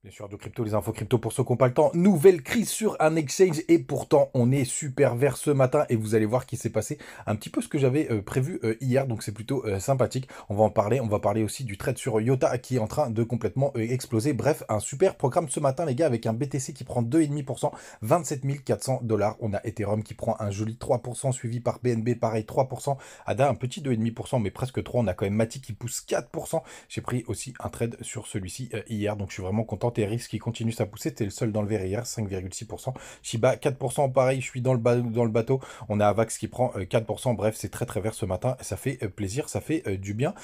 Bien sûr, de crypto, les infos crypto pour ceux qui n'ont pas le temps. Nouvelle crise sur un exchange et pourtant on est super vert ce matin et vous allez voir qu'il s'est passé un petit peu ce que j'avais prévu hier, donc c'est plutôt sympathique. On va en parler, on va parler aussi du trade sur Iota qui est en train de complètement exploser. Bref, un super programme ce matin les gars avec un BTC qui prend 2,5%, 27 400 dollars. On a Ethereum qui prend un joli 3% suivi par BNB, pareil 3%. ADA un petit 2,5% mais presque 3. On a quand même Matic qui pousse 4%. J'ai pris aussi un trade sur celui-ci hier, donc je suis vraiment content. TRX qui continue sa poussée, c'était le seul dans le vert hier, 5,6%. Shiba 4%, pareil, je suis dans le bateau. On a Avax qui prend 4%. Bref, c'est très très vert ce matin. Ça fait plaisir, ça fait du bien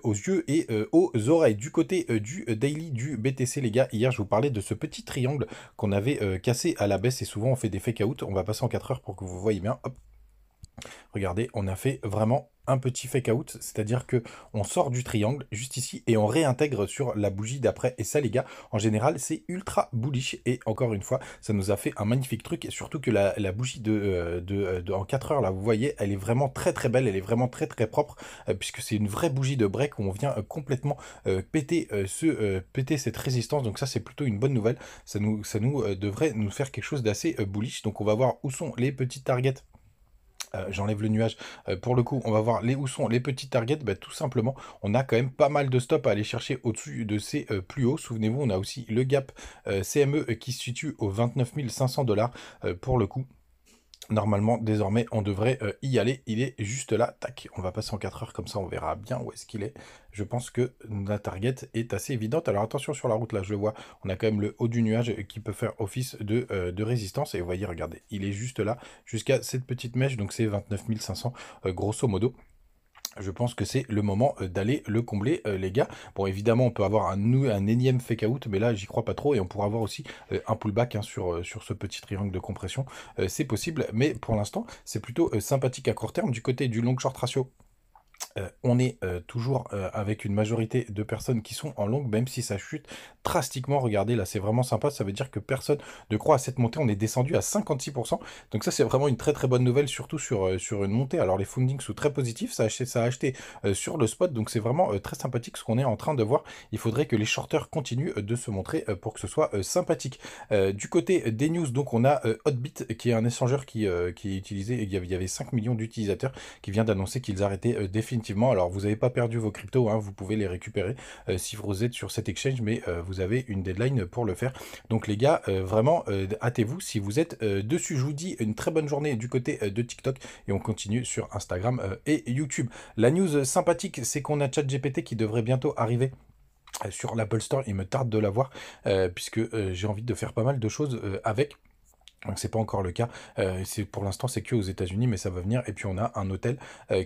aux yeux et aux oreilles. Du côté du daily du BTC, les gars, hier je vous parlais de ce petit triangle qu'on avait cassé à la baisse et souvent on fait des fake out. On va passer en 4 heures pour que vous voyez bien. Hop, regardez, on a fait vraiment un petit fake out, c'est-à-dire que on sort du triangle juste ici et on réintègre sur la bougie d'après. Et ça, les gars, en général, c'est ultra bullish. Et encore une fois, ça nous a fait un magnifique truc. Et surtout que la bougie en 4 heures, là, vous voyez, elle est vraiment très très belle, elle est vraiment très très propre, puisque c'est une vraie bougie de break où on vient complètement péter cette résistance. Donc ça, c'est plutôt une bonne nouvelle. Ça nous devrait nous faire quelque chose d'assez bullish. Donc on va voir où sont les petites targets. J'enlève le nuage. Pour le coup, on va voir où sont les petits targets. Bah, tout simplement, on a quand même pas mal de stops à aller chercher au-dessus de ces plus hauts. Souvenez-vous, on a aussi le gap CME qui se situe aux 29 500 dollars. Pour le coup, normalement, désormais, on devrait y aller. Il est juste là. Tac, on va passer en 4 heures, comme ça on verra bien où est-ce qu'il est. Je pense que la target est assez évidente. Alors attention sur la route, là, je le vois. On a quand même le haut du nuage qui peut faire office de résistance. Et vous voyez, regardez, il est juste là, jusqu'à cette petite mèche. Donc c'est 29 500, grosso modo. Je pense que c'est le moment d'aller le combler, les gars. Bon, évidemment, on peut avoir un énième fake out, mais là, j'y crois pas trop. Et on pourra avoir aussi un pullback hein, sur ce petit triangle de compression. C'est possible, mais pour l'instant, c'est plutôt sympathique à court terme. Du côté du long short ratio, on est toujours avec une majorité de personnes qui sont en longue, même si ça chute drastiquement. Regardez, là, c'est vraiment sympa. Ça veut dire que personne ne croit à cette montée. On est descendu à 56%. Donc ça, c'est vraiment une très très bonne nouvelle, surtout sur une montée. Alors les fundings sont très positifs. Ça a acheté sur le spot. Donc c'est vraiment très sympathique ce qu'on est en train de voir. Il faudrait que les shorters continuent de se montrer pour que ce soit sympathique. Du côté des news, donc on a Hotbit, qui est un échangeur qui est utilisé. Il y avait 5 millions d'utilisateurs qui vient d'annoncer qu'ils arrêtaient définitivement. Alors, vous n'avez pas perdu vos cryptos, hein, vous pouvez les récupérer si vous êtes sur cet exchange, mais vous avez une deadline pour le faire. Donc, les gars, vraiment, hâtez-vous si vous êtes dessus. Je vous dis une très bonne journée du côté de TikTok et on continue sur Instagram et YouTube. La news sympathique, c'est qu'on a ChatGPT qui devrait bientôt arriver sur l'Apple Store. Il me tarde de l'avoir puisque j'ai envie de faire pas mal de choses avec. Donc c'est pas encore le cas. C'est pour l'instant c'est que aux États-Unis, mais ça va venir. Et puis on a un hôtel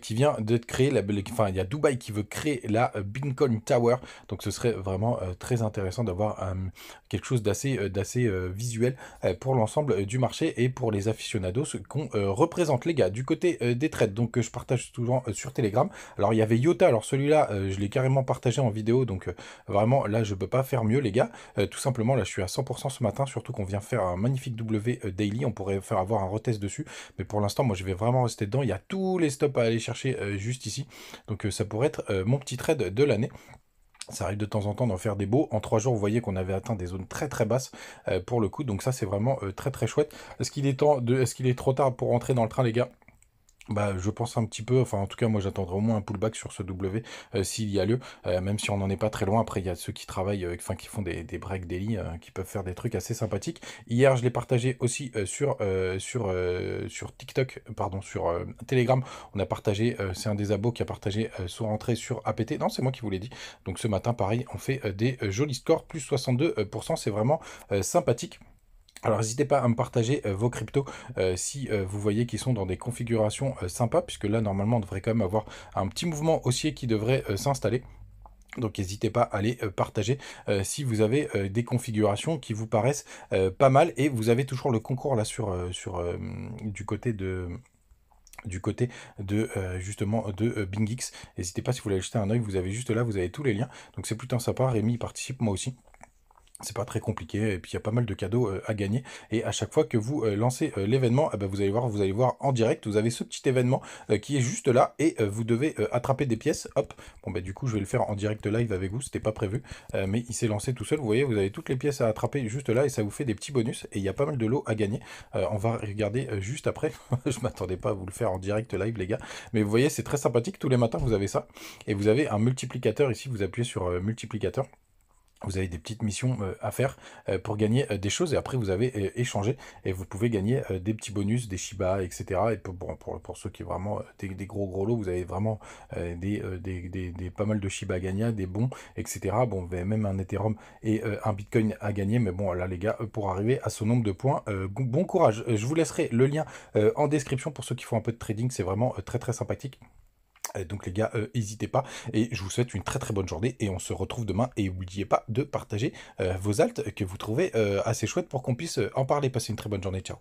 qui vient d'être créé. Enfin, il y a Dubaï qui veut créer la Beacon Tower. Donc ce serait vraiment très intéressant d'avoir quelque chose d'assez visuel pour l'ensemble du marché et pour les aficionados qu'on représente, les gars. Du côté des trades, donc je partage souvent sur Telegram. Alors il y avait Iota. Alors celui-là, je l'ai carrément partagé en vidéo. Donc vraiment là, je peux pas faire mieux, les gars. Tout simplement, là, je suis à 100% ce matin. Surtout qu'on vient faire un magnifique W daily, on pourrait faire avoir un retest dessus, mais pour l'instant moi je vais vraiment rester dedans. Il y a tous les stops à aller chercher juste ici, donc ça pourrait être mon petit trade de l'année. Ça arrive de temps en temps d'en faire des beaux. En 3 jours, vous voyez qu'on avait atteint des zones très très basses pour le coup, donc ça c'est vraiment très très chouette. Est-ce qu'il est trop tard pour rentrer dans le train, les gars? Bah, je pense un petit peu, enfin en tout cas moi j'attendrai au moins un pullback sur ce W s'il y a lieu, même si on n'en est pas très loin. Après il y a ceux qui travaillent, enfin qui font des break daily, qui peuvent faire des trucs assez sympathiques. Hier je l'ai partagé aussi sur TikTok, pardon, sur Telegram. On a partagé, c'est un des abos qui a partagé son rentrée sur APT. Non, c'est moi qui vous l'ai dit. Donc ce matin pareil, on fait des jolis scores, plus 62%, c'est vraiment sympathique. Alors n'hésitez pas à me partager vos cryptos si vous voyez qu'ils sont dans des configurations sympas, puisque là normalement on devrait quand même avoir un petit mouvement haussier qui devrait s'installer. Donc n'hésitez pas à les partager si vous avez des configurations qui vous paraissent pas mal. Et vous avez toujours le concours là du côté de justement de BingX. N'hésitez pas si vous voulez jeter un œil, vous avez juste là, vous avez tous les liens. Donc c'est plutôt sympa. Rémi y participe, moi aussi. C'est pas très compliqué, et puis il y a pas mal de cadeaux à gagner. Et à chaque fois que vous lancez l'événement, ben, vous allez voir en direct, vous avez ce petit événement qui est juste là, et vous devez attraper des pièces. Hop, bon ben du coup je vais le faire en direct live avec vous, c'était pas prévu, mais il s'est lancé tout seul. Vous voyez, vous avez toutes les pièces à attraper juste là, et ça vous fait des petits bonus, et il y a pas mal de lots à gagner. On va regarder juste après. Je m'attendais pas à vous le faire en direct live les gars, mais vous voyez c'est très sympathique. Tous les matins vous avez ça, et vous avez un multiplicateur ici. Vous appuyez sur multiplicateur. Vous avez des petites missions à faire pour gagner des choses, et après vous avez échangé, et vous pouvez gagner des petits bonus, des Shiba, etc. Et pour ceux qui ont vraiment des gros lots, vous avez vraiment pas mal de Shiba à gagner, des bons, etc. Bon, vous avez même un Ethereum et un Bitcoin à gagner, mais bon là les gars, pour arriver à ce nombre de points, bon courage. Je vous laisserai le lien en description pour ceux qui font un peu de trading, c'est vraiment très sympathique. Donc les gars, n'hésitez pas, et je vous souhaite une très bonne journée, et on se retrouve demain, et n'oubliez pas de partager vos alts que vous trouvez assez chouettes pour qu'on puisse en parler. Passez une très bonne journée, ciao.